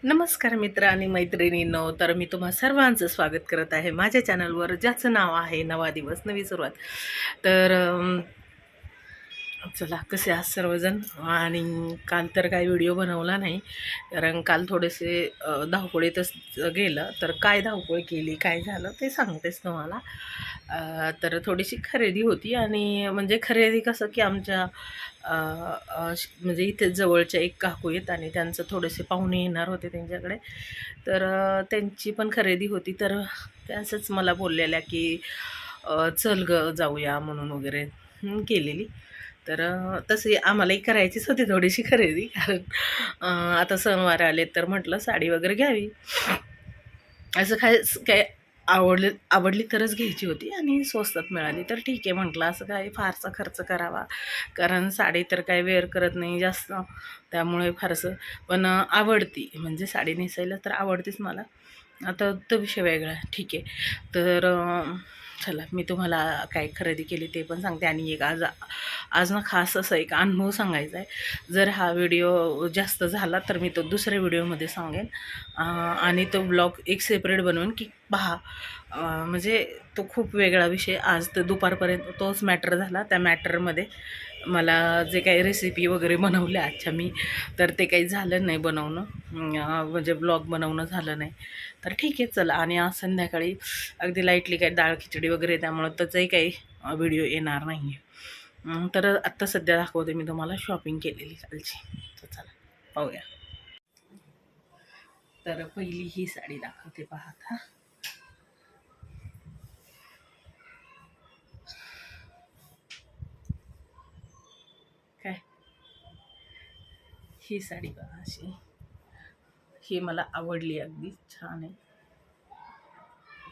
नमस्कार मित्र आणि मैत्रिणींनो. तर मी तुम्हा सर्वांचं स्वागत करत आहे माझ्या चॅनलवर, ज्याचं नाव आहे नवा दिवस नवी सुरुवात. तर चला, कसे आहात सर्वजण. आणि काल तर काही व्हिडिओ बनवला नाही, कारण काल थोडेसे धावपळीतच गेलं. तर काय धावपळ केली, काय झालं ते सांगतेच तुम्हाला. तर थोडीशी खरेदी होती, आणि म्हणजे खरेदी कसं की आमच्या म्हणजे इथे जवळच्या एक काकू आहेत, आणि त्यांचं थोडेसे पाहुणे येणार होते त्यांच्याकडे. तर त्यांची पण खरेदी होती. तर त्या असंच मला बोललेल्या की चल ग जाऊया म्हणून वगैरे केलेली. तर तशी आम्हालाही करायचीच होती थोडीशी खरेदी, कारण आता सणवार आले, तर म्हटलं साडी वगैरे घ्यावी. असं काय आवडली तरच घ्यायची होती, आणि स्वस्तात मिळाली तर ठीक आहे म्हटलं. असं काय फारसा खर्च करावा, कारण साडी तर काय वेअर करत नाही जास्त, त्यामुळे फारसं. पण आवडती, म्हणजे साडी नेसायला तर आवडतेच मला. आता तो विषय वेगळा आहे, ठीक आहे. तर चला, मी तुम्हाला काय खरेदी केली ते पण सांगते. आणि एक आज आज ना खास असा एक अनुभव सांगायचा आहे. जर हा व्हिडिओ जास्त झाला तर मी तो दुसऱ्या व्हिडिओमध्ये सांगेन, आणि तो ब्लॉग एक सेपरेट बनवेन की पहा. म्हणजे तो खूप वेगळा विषय. आज तर दुपारपर्यंत तोच मॅटर झाला. त्या मॅटरमध्ये मला जे काही रेसिपी वगैरे बनवल्या आजच्या मी, तर ते काही झालं नाही बनवणं, म्हणजे ब्लॉग बनवणं झालं नाही. तर ठीक आहे, चला. आणि आज संध्याकाळी अगदी लाईटली काही डाळ खिचडी वगैरे, त्यामुळं त्याचाही काही व्हिडिओ येणार नाही आहे. तर आत्ता सध्या दाखवते मी तुम्हाला शॉपिंग केलेली कालची. तर चला पाहूया. तर पहिली ही साडी दाखवते, पाहता. काय, ही साडी बघा अशी. ही मला आवडली, अगदी छान आहे,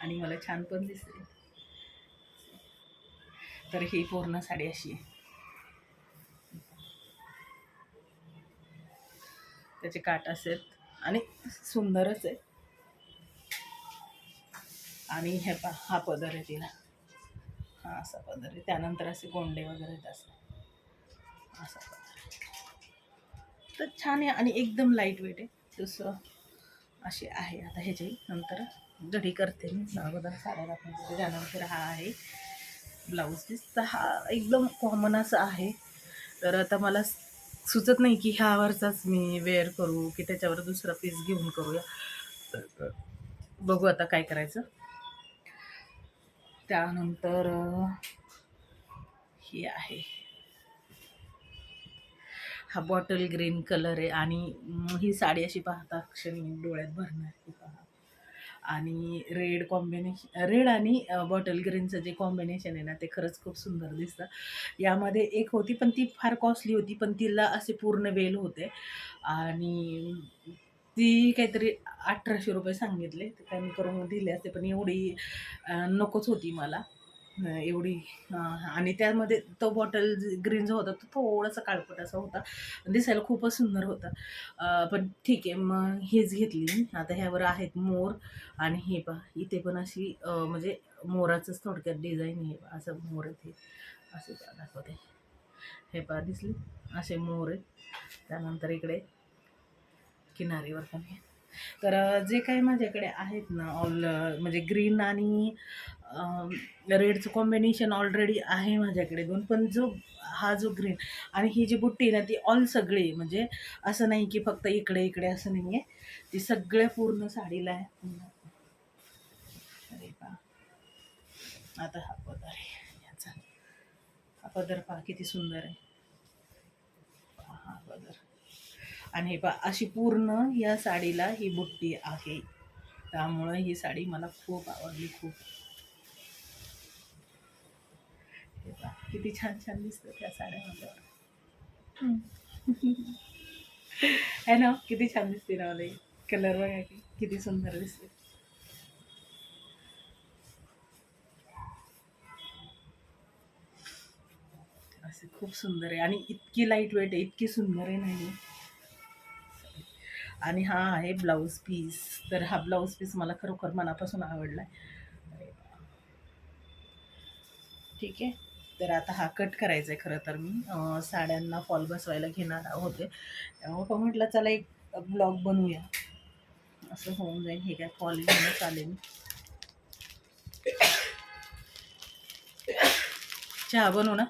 आणि मला छान पण दिसते. तर ही पूर्ण साडी अशी आहे. त्याचे काठ असेल, आणि सुंदरच आहे. आणि हे पा, हा पदर आहे तिला, हा असा पदर आहे. त्यानंतर असे गोंडे वगैरे आहेत, असं असा पदर आहे. तर छान आहे, आणि एकदम लाईट वेट आहे. दुसरं अशी आहे. आता ह्याची नंतर घडी करते मी. अगोदर साड्या दाखवते, त्यानंतर हा आहे ब्लाऊज पीस. तर हा एकदम कॉमन असा आहे. तर आता मला सुचत नाही की ह्यावरचाच मी वेअर करू की त्याच्यावर दुसरा पीस घेऊन करूया. तर बघू आता काय करायचं. त्यानंतर ही आहे, हा बॉटल ग्रीन कलर आहे. आणि ही साडी अशी पाहता क्षणी डोळ्यात भरणार की पहा. आणि रेड कॉम्बिनेशन, रेड आणि बॉटल ग्रीनचं जे कॉम्बिनेशन आहे ना, ते खरंच खूप सुंदर दिसतं. यामध्ये एक होती, पण ती फार कॉस्टली होती, पण तिला असे पूर्ण वेल होते. आणि ती काहीतरी 1800 रुपये सांगितले. ते काय मी करून दिले असते, पण एवढी नकोच होती मला. एवढी. आणि त्यामध्ये तो बॉटल ग्रीन जो होता तो थोडासा काळपट असा होता, दिसायला खूपच सुंदर होता. पण ठीक आहे, मग हेच घेतली मी. आता ह्यावर आहेत मोर. आणि हे पहा, इथे पण अशी म्हणजे मोराचंच थोडक्यात डिझाईन आहे. असं मोर आहे, असे दाखवते. हे पहा, दिसले असे मोर आहेत. त्यानंतर इकडे किनारीवर पण आहे. तर जे काही माझ्याकडे आहेत ना, म्हणजे ग्रीन आणि रेडचं कॉम्बिनेशन ऑलरेडी आहे माझ्याकडे दोन. पण हा जो ग्रीन आणि ही जी बुट्टी ना, ती ऑल सगळी, म्हणजे असं नाही की फक्त इकडे इकडे असं नाही आहे, ती सगळ्या पूर्ण साडीला आहे. अरे पहा, आता हा पदर आहे याचा. हा पदर पहा किती सुंदर आहे. हा पदर. आणि हे पहा, अशी पूर्ण या साडीला ही बुट्टी आहे. त्यामुळं ही साडी मला खूप आवडली, खूप. हे पहा, किती छान छान दिसतं त्या साड्यामध्ये. है ना, किती छान दिसते ना मला. कलर बघा की किती सुंदर दिसते. असे खूप सुंदर आहे, आणि इतकी लाईट वेट आहे, इतकी सुंदर आहे नाही. आणि हा आहे ब्लाऊज पीस. तर हा ब्लाऊज पीस मला खरोखर मनापासून आवडला. ठीक आहे. तर आता हा कट करायचा आहे. खरं तर मी साड्यांना फॉल बसवायला घेणार होते, तेव्हा म्हटलं चला एक ब्लॉग बनवूया. असं होऊन जाईल. हे काय फॉल घेणं चालेल. चहा बनवू ना?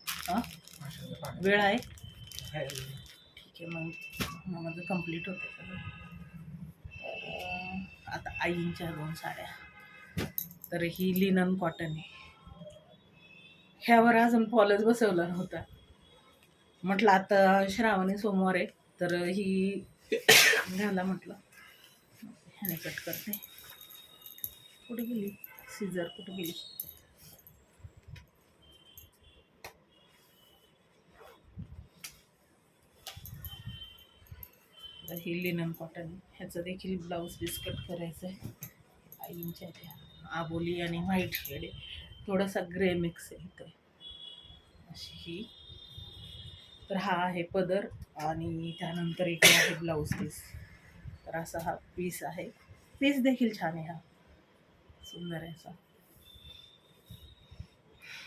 हां, वेळ आहे? ठीक आहे, मग माझं कंप्लीट होतं सगळं. तर आता आईंच्या 2 साड्या. तर ही लिनन कॉटन आहे. ह्यावर अजून फॉलच बसवला नव्हता. म्हटलं आता श्रावणी सोमवार आहे, तर ही घाला म्हटलं. ह्याने कट करते. कुठे गेली सीझर, कुठे गेली? तर ही लिनन कॉटन, ह्याचं देखील ब्लाऊज पीस कट करायचं आहे. आईंच्या त्या आबोली आणि व्हाईट शेड आहे, थोडासा ग्रे मिक्स आहे इथे अशी ही. तर हा आहे पदर आणि त्यानंतर इकडे आहे ब्लाऊज पीस. तर असा हा पीस आहे. पीस देखील छान आहे, हा सुंदर आहे असा.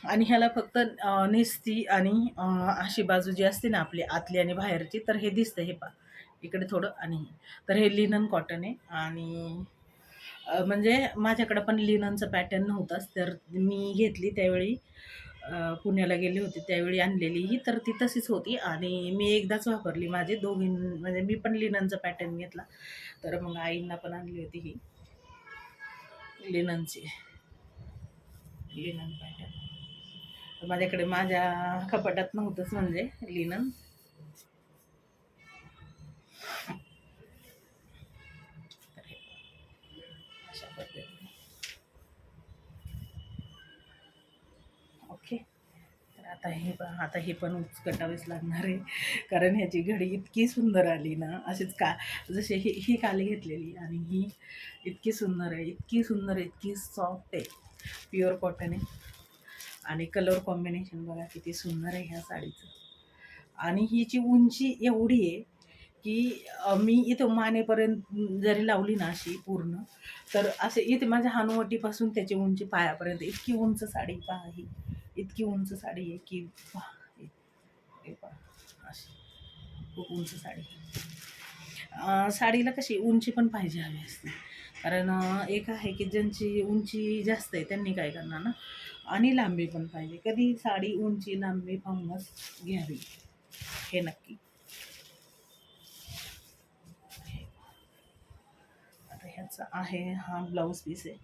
आणि ह्याला फक्त नेसती आणि अशी बाजू जी असते ना आपली आतली आणि बाहेरची, तर हे दिसतं हे पा इकडे थोडं. आणि तर हे लिनन कॉटन आहे. आणि म्हणजे माझ्याकडं पण लिननचं पॅटर्न नव्हताच, तर मी घेतली त्यावेळी पुण्याला गेली होती त्यावेळी आणलेली ही. तर ती तशीच होती आणि मी एकदाच वापरली. माझे दोघी म्हणजे मी पण लिननचा पॅटर्न घेतला, तर मग आईंना पण आणली होती ही लिननची, लिनन पॅटर्न. माझ्याकडे माझ्या कपाटात नव्हतंच म्हणजे लिनन. अशा पद्धतीने ओके. तर आता हे पण उचकटावेच लागणार आहे, कारण ह्याची घडी इतकी सुंदर आली ना, अशीच का जशी ही काली घेतलेली आणि ही इतकी सुंदर आहे, इतकी सुंदर आहे, इतकी सॉफ्ट आहे, प्युअर कॉटन आहे. आणि कलर कॉम्बिनेशन बघा किती सुंदर आहे ह्या साडीचं. आणि हिची उंची एवढी आहे की मी इथं मानेपर्यंत जरी लावली ना अशी पूर्ण, तर असे इथे माझ्या हानुवटीपासून त्याची उंची पायापर्यंत इतकी उंच साडी पहा. ही इतकी उंच साडी आहे की अशी खूप उंच साडी. साडीला कशी उंची पण पाहिजे हवी असते, कारण एक आहे की ज्यांची उंची जास्त आहे त्यांनी काय करणार ना, आणि लांबी पण पाहिजे. कधी साडी उंची लांबी पाहूनच घ्यावी, हे नक्की. आता ह्याचा आहे हा ब्लाऊज पीस आहे.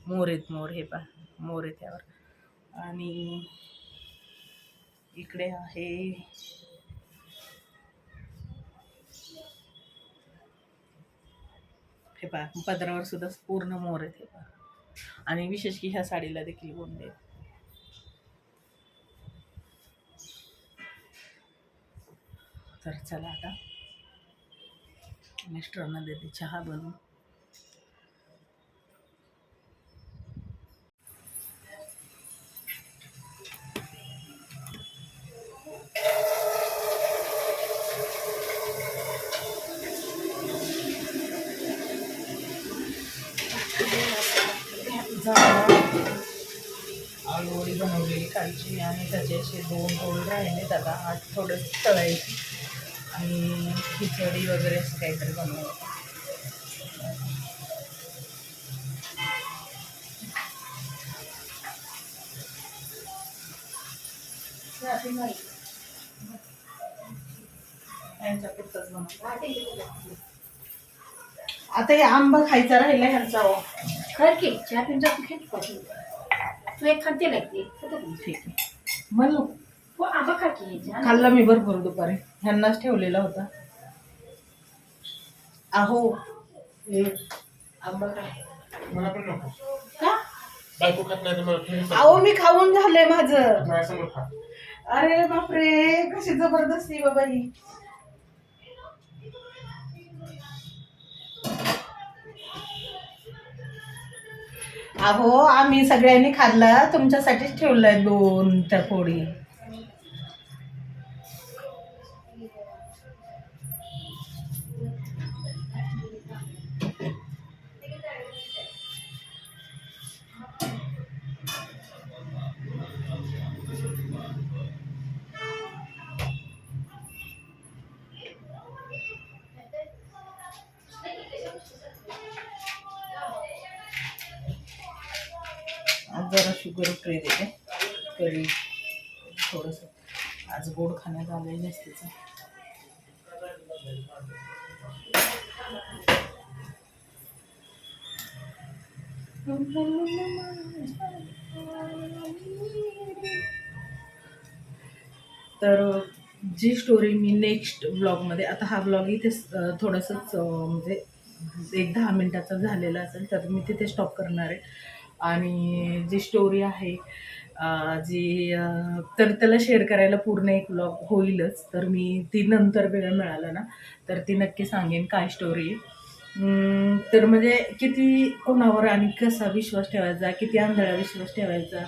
मोर आहेत, मोर हे पा मोर आहेत त्यावर. आणि इकडे आहे हे पा पदरावर सुद्धा पूर्ण मोर आहेत हे पा. आणि विशेष की ह्या साडीला देखील गोंडे. तर चला आता मिस्टरांना देते चहा बनवून. आळूवडी बनवलेली कालची आणि त्याचे असे 2 रोल राहिलेत. आता आज थोडं तळायची आणि खिचडी वगैरे असं काहीतरी बनवायचं. आता हे आंबा खायचा राहिला ह्यांचा. खर की चहा पिऊन जातो खेळ तू एक खाते लागते ठीक आहे म्हणू. हो आंबा खा की खाल्ला मी भरपूर दुपारी, ह्यांनाच ठेवलेला होता. अहो आंबा काय मला पण नको. का? बायको खात नाही तर मला अहो मी खाऊन झालंय माझं. माझ्यासमोर खा. अरे बापरे, कशी जबरदस्ती बाबा ही. अहो आम्ही सगळ्यांनी खाल्ला, तुमच्यासाठीच ठेवलंय 2 त्या पोळी. शुगर फ्री देते करी थोडंसं. आज गोड खाण्यात आलंय जास्तीचं. तर जी स्टोरी मी नेक्स्ट ब्लॉगमध्ये, आता हा ब्लॉग इथे थोडंसंच म्हणजे 1-10 मिनटाचा झालेला असेल तर मी तिथे स्टॉप करणार आहे. आणि जी स्टोरी आहे तर त्याला शेअर करायला पूर्ण एक ब्लॉग होईलच. तर मी ती नंतर वेळ मिळाला ना तर ती नक्की सांगेन काय स्टोरी आहे. तर म्हणजे किती कोणावर आणि कसा विश्वास ठेवायचा, किती आंधळा विश्वास ठेवायचा,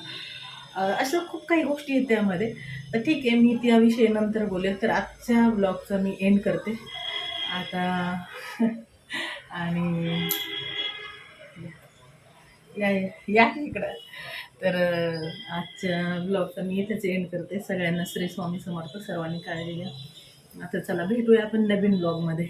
असं खूप काही गोष्टी आहेत त्यामध्ये. तर ठीक आहे, मी त्याविषयी नंतर बोलेल. तर आजच्या ब्लॉगचं मी एंड करते आता. आणि या या इकडं. तर आजच्या ब्लॉगचा मी इथेच एंड करते. सगळ्यांना श्री स्वामी समर्थ. सर्वांनी काळजी घ्या. आता चला भेटूया आपण नवीन ब्लॉगमध्ये.